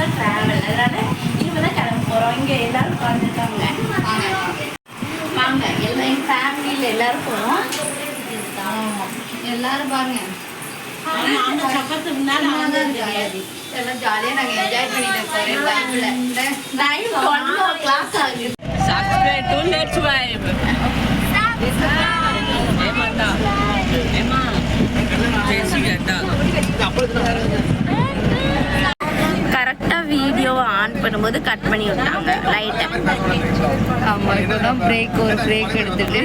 தான் ட்ராவல். அதனால இனிமேல் தான் கிளம்ப போகிறோம். இங்கே எல்லோரும் உட்காந்துருக்காங்க. வாங்க எல்லாம் எங்கள் ஃபேமிலியில் எல்லோரும் போகிறோம். எல்லாரும் பாருங்க. எல்லாம் ஜாலியாக நாங்கள் என்ஜாய் பண்ணிட்டு போகிறோம். டைம் 12 ஆகுது. Subscribe to Let's Vibe. கரெக்டாக வீடியோவை ஆன் பண்ணும்போது கட் பண்ணி விட்டாங்க லைட்டை. ஆமாம், இப்போதான் ஒரு பிரேக் எடுத்துட்டு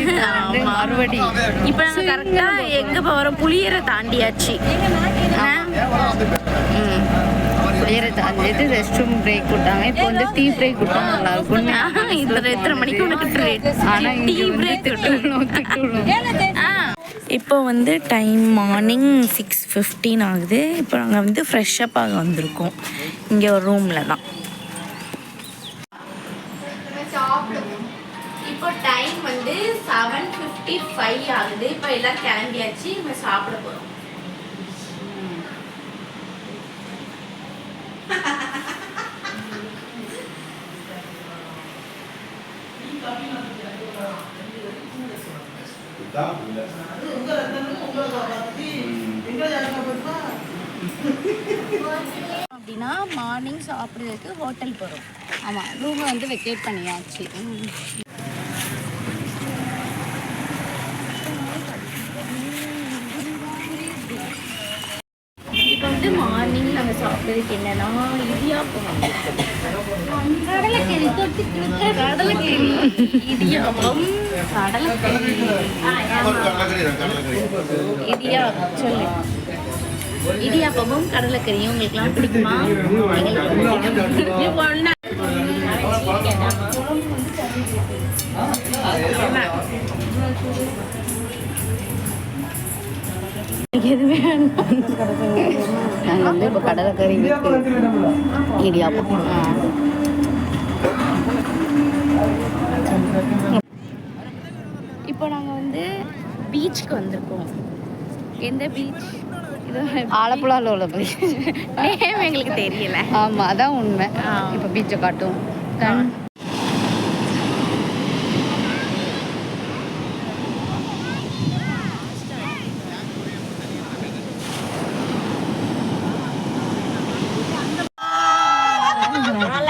மறுபடி இப்போ நாங்கள் கரெக்டாக எங்கே போகிறோம்? புளியரை தாண்டியாச்சு. புளியரை தாண்டிட்டு ரெஸ்ட் ரூம் பிரேக் விட்டாங்க. இப்போ வந்து டீ பிரேக் விட்டாங்க. நல்லா இருக்கும். இதில் எத்தனை மணிக்கு உனக்கு ஆனால் டீ பிரேக் இப்போ வந்து டைம் மார்னிங் 6:15 ஆகுது. இப்போ நாங்கள் வந்து ஃப்ரெஷ்அப் ஆக வந்திருக்கோம். இங்கே ஒரு ரூமில் தான். இப்போ டைம் வந்து 7:55 ஆகுது. இப்போ எல்லாம் கிளம்பியாச்சு. நம்ம சாப்பிட போகிறோம். அப்படின்னா மார்னிங் சாப்பிட்றதுக்கு ஹோட்டல் போகிறோம். ஆமாம், ரூமை வந்து வெக்கேட் பண்ணியாச்சு. இப்போ வந்து மார்னிங் நாங்கள் சாப்பிட்றதுக்கு என்னன்னா இடியாப்பம், கடலைக்கறி, இடியாப்பம், கடலைக்கறி, இடியாப்பம் சொல்லு. இடியாப்பமும் கடலைக்கறியும் உங்களுக்குலாம் பிடிக்குமா? எதுவுமே நாங்கள் வந்து இப்போ கடலைக்கறி இடியாப்பம். இப்போ நாங்கள் வந்து பீச்சுக்கு வந்திருக்கோம். எந்த பீச்? இது ஆலப்புழாவில் உள்ள பீச். நேம் எங்களுக்கு தெரியல. ஆமாம், அதான் உண்மை. இப்போ பீச்சை காட்டும்.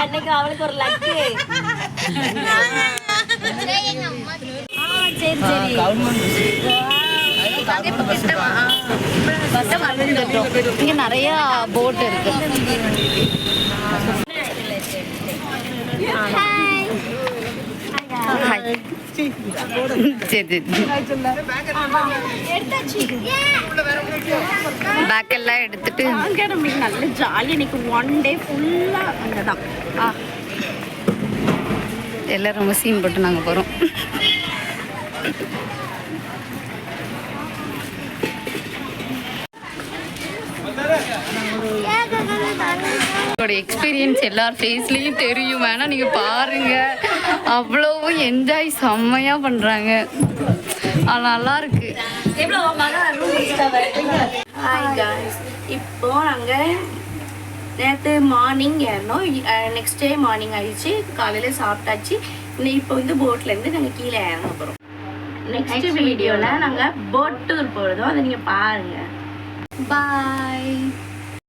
அன்னைக்கு அவளுக்கு ஒரு லக்கு. சரி சரி. இங்கே நிறையா போட் இருக்கு. சரி பேக்கெல்லாம் எடுத்துட்டு நல்ல ஜாலி. இன்னைக்கு 1 டே ஃபுல்லாக அங்கே தான். எல்லாம் ரொம்ப சீன் போட்டு நாங்கள் போகிறோம். எக்ஸ்பீரியன்ஸ் எல்லார் ஃபேஸ்லேயும் தெரியும். வேணால் நீங்கள் பாருங்கள், அவ்வளோ என்ஜாய் செம்மையாக பண்ணுறாங்க. நல்லா இருக்கு. இப்போ நாங்கள் நேற்று மார்னிங் ஏறணும். நெக்ஸ்ட் டே மார்னிங் ஆயிடுச்சு. காலையில் சாப்பிட்டாச்சு. இப்போ வந்து போட்லேருந்து நாங்கள் கீழே இறங்க போகிறோம். நெக்ஸ்ட் வீடியோவில் நாங்கள் போட் டூர் போகிறதோ அதை நீங்கள் பாருங்கள். பாய்.